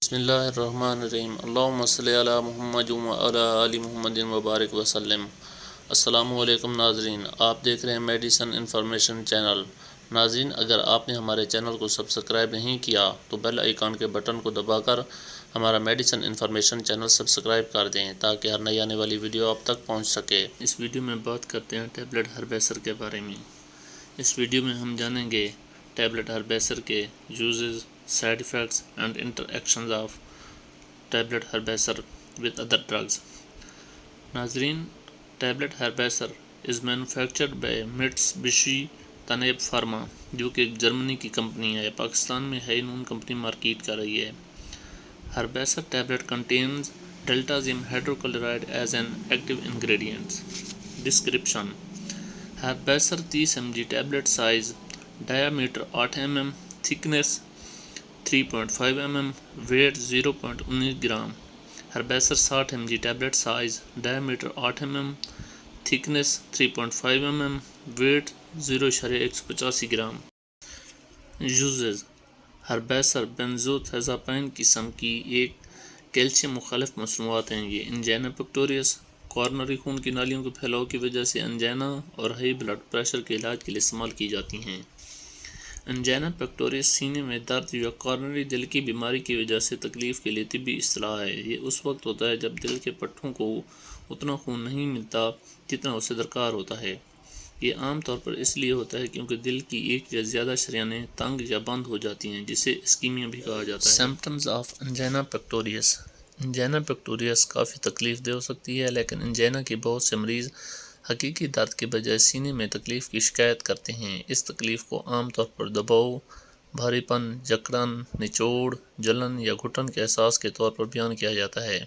بسم اللہ الرحمن الرحیم اللہم صلی علی محمد وعلی آل محمد وبارک وسلم۔ السلام علیکم ناظرین، آپ دیکھ رہے ہیں میڈیسن انفارمیشن چینل۔ ناظرین، اگر آپ نے ہمارے چینل کو سبسکرائب نہیں کیا تو بیل آئیکن کے بٹن کو دبا کر ہمارا میڈیسن انفارمیشن چینل سبسکرائب کر دیں تاکہ ہر نئی آنے والی ویڈیو آپ تک پہنچ سکے۔ اس ویڈیو میں بات کرتے ہیں ٹیبلٹ ہربیسر کے بارے میں۔ اس ویڈیو میں ہم جانیں گے ٹیبلٹ ہربیسر کے uses, side effects and interactions of tablet herbacer with other drugs۔ ناظرین، tablet Herbesser is manufactured by Mitsubishi Tanabe pharma, جو کہ ایک جرمنی کی کمپنی ہے۔ پاکستان میں ہائی نون کمپنی مارکیٹ کر رہی ہے۔ Herbesser tablet contains diltiazem hydrochloride as an active ingredient۔ Description: Herbesser 30 mg tablet size, diameter 8 mm، thickness 3.5 mm، weight 0.19 gram. Herbesser 60 mg tablet size, diameter 8 mm، thickness 3.5 mm، weight 0.185 gram. Uses: Herbesser benzothiazepine قسم کی ایک calcium مخالف مصنوعات ہیں۔ یہ انجینا پیکٹوریس، coronary خون کی نالیوں کے پھیلاؤ کی وجہ سے انجینا اور ہائی بلڈ پریشر کے علاج کے لیے استعمال کی جاتی ہیں۔ انجینا پیکٹوریس سینے میں درد یا کورونری دل کی بیماری کی وجہ سے تکلیف کے لیے طبی اصطلاح ہے۔ یہ اس وقت ہوتا ہے جب دل کے پٹھوں کو اتنا خون نہیں ملتا جتنا اسے درکار ہوتا ہے۔ یہ عام طور پر اس لیے ہوتا ہے کیونکہ دل کی ایک یا زیادہ شریانیں تنگ یا بند ہو جاتی ہیں، جسے اسکیمیا بھی کہا جاتا ہے۔ سمپٹمز آف انجینا پیکٹوریس: انجینا پیکٹوریس کافی تکلیف دہ ہو سکتی ہے، لیکن انجینا کے بہت سے مریض حقیقی درد کے بجائے سینے میں تکلیف کی شکایت کرتے ہیں۔ اس تکلیف کو عام طور پر دباؤ، بھاری پن، جکڑن، نچوڑ، جلن یا گھٹن کے احساس کے طور پر بیان کیا جاتا ہے۔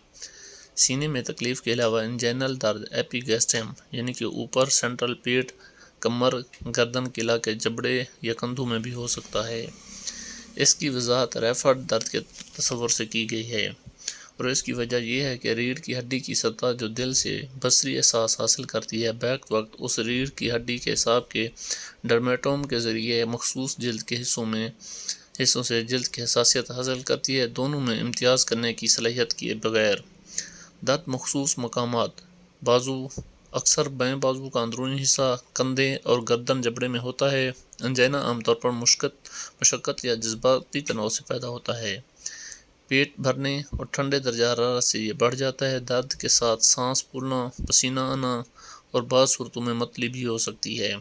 سینے میں تکلیف کے علاوہ انجینل درد ایپیگیسٹرم یعنی کہ اوپر سینٹرل پیٹ، کمر، گردن کے علاقے، جبڑے یا کندھوں میں بھی ہو سکتا ہے۔ اس کی وضاحت ریفرڈ درد کے تصور سے کی گئی ہے، اور اس کی وجہ یہ ہے کہ ریڑھ کی ہڈی کی سطح جو دل سے بصری احساس حاصل کرتی ہے، بیک وقت اس ریڑھ کی ہڈی کے اعصاب کے ڈرمیٹوم کے ذریعے مخصوص جلد کے حصوں سے جلد کی حساسیت حاصل کرتی ہے، دونوں میں امتیاز کرنے کی صلاحیت کیے بغیر۔ درد مخصوص مقامات: بازو، اکثر بائیں بازو کا اندرونی حصہ، کندھے اور گردن جبڑے میں ہوتا ہے۔ انجینا عام طور پر مشقت یا جذباتی تناؤ سے پیدا ہوتا ہے۔ پیٹ بھرنے اور ٹھنڈے درجہ حرارت سے یہ بڑھ جاتا ہے۔ درد کے ساتھ سانس پھولنا، پسینہ آنا اور بعض صورتوں میں متلی بھی ہو سکتی ہے۔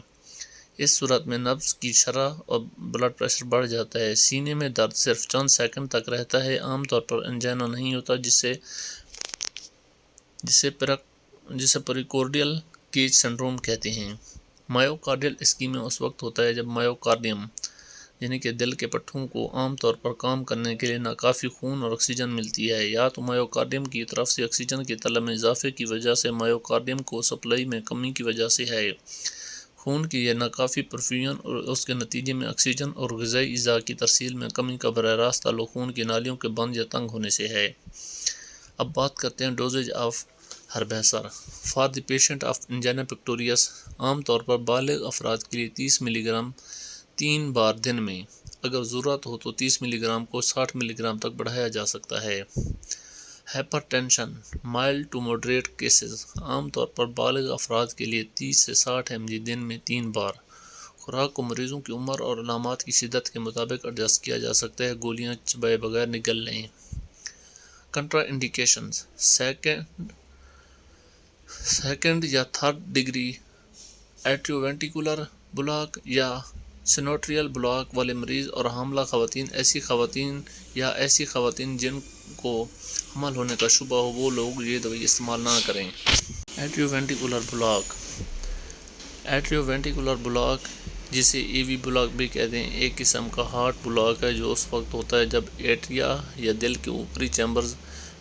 اس صورت میں نبض کی شرح اور بلڈ پریشر بڑھ جاتا ہے۔ سینے میں درد صرف چند سیکنڈ تک رہتا ہے۔ عام طور پر انجینا نہیں ہوتا، جسے پریکارڈیل کیج سنڈروم کہتے ہیں۔ مائیوکارڈیل اسکیمیا اس وقت ہوتا ہے جب مائیوکارڈیم یعنی کہ دل کے پٹھوں کو عام طور پر کام کرنے کے لیے ناکافی خون اور آکسیجن ملتی ہے، یا تو مائیوکارڈیم کی طرف سے آکسیجن کے طلب میں اضافے کی وجہ سے مائیوکارڈیم کو سپلائی میں کمی کی وجہ سے ہے۔ خون کی یہ ناکافی پرفیوژن اور اس کے نتیجے میں آکسیجن اور غذائی اجزاء کی ترسیل میں کمی کا براہ راست تعلق خون کی نالیوں کے بند یا تنگ ہونے سے ہے۔ اب بات کرتے ہیں dosage of Herbesser for the patient of angina pectoris. عام طور پر بالغ افراد کے لیے 30 ملی گرام 3 بار دن میں، اگر ضرورت ہو تو 30 ملی گرام کو 60 ملی گرام تک بڑھایا جا سکتا ہے۔ Hypertension mild to moderate cases: عام طور پر بالغ افراد کے لیے 30 سے 60 mg دن میں 3 بار۔ خوراک کو مریضوں کی عمر اور علامات کی شدت کے مطابق ایڈجسٹ کیا جا سکتا ہے۔ گولیاں چبائے بغیر نگل لیں۔ کنٹرا انڈیکیشنز: سیکنڈ یا تھرڈ ڈگری ایٹریووینٹریکولر بلاک یا سینوٹریل بلاک والے مریض اور حاملہ خواتین۔ ایسی خواتین جن کو حمل ہونے کا شبہ ہو، وہ لوگ یہ دوائی استعمال نہ کریں۔ ایٹریووینٹریکولر بلاک، جسے ای وی بلاک بھی کہتے ہیں، ایک قسم کا ہارٹ بلاک ہے جو اس وقت ہوتا ہے جب ایٹریا یا دل کے اوپری چیمبرز،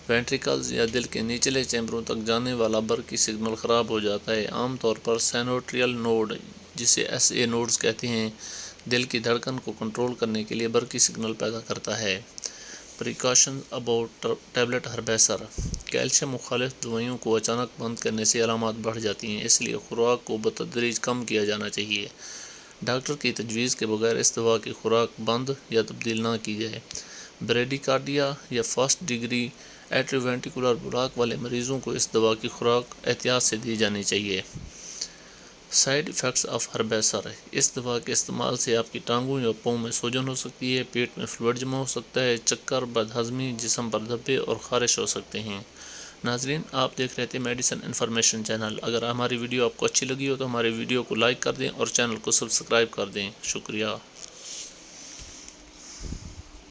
وینٹریکلز یا دل کے نچلے چیمبروں تک جانے والا برقی سگنل خراب ہو جاتا ہے۔ عام طور پر سینوٹریل نوڈ، جسے ایس اے نوڈز کہتے ہیں، دل کی دھڑکن کو کنٹرول کرنے کے لیے برقی سگنل پیدا کرتا ہے۔ پریکاشنز اباؤٹ ٹیبلٹ ہربیسر: کیلشیم مخالف دوائیوں کو اچانک بند کرنے سے علامات بڑھ جاتی ہیں، اس لیے خوراک کو بتدریج کم کیا جانا چاہیے۔ ڈاکٹر کی تجویز کے بغیر اس دوا کی خوراک بند یا تبدیل نہ کی جائے۔ بریڈیکارڈیا یا فرسٹ ڈگری ایٹریوینٹیکولر بلاک والے مریضوں کو اس دوا کی خوراک احتیاط سے دی جانی چاہیے۔ سائیڈ ایفیکٹس آف ہربیسر، اس دوا کے استعمال سے آپ کی ٹانگوں یا پاؤں میں سوجن ہو سکتی ہے، پیٹ میں فلوئڈ جمع ہو سکتا ہے، چکر، بد ہضمی، جسم پر دھبے اور خارش ہو سکتے ہیں۔ ناظرین، آپ دیکھ رہے تھے میڈیسن انفارمیشن چینل۔ اگر ہماری ویڈیو آپ کو اچھی لگی ہو تو ہماری ویڈیو کو لائک کر دیں اور چینل کو سبسکرائب کر دیں۔ شکریہ۔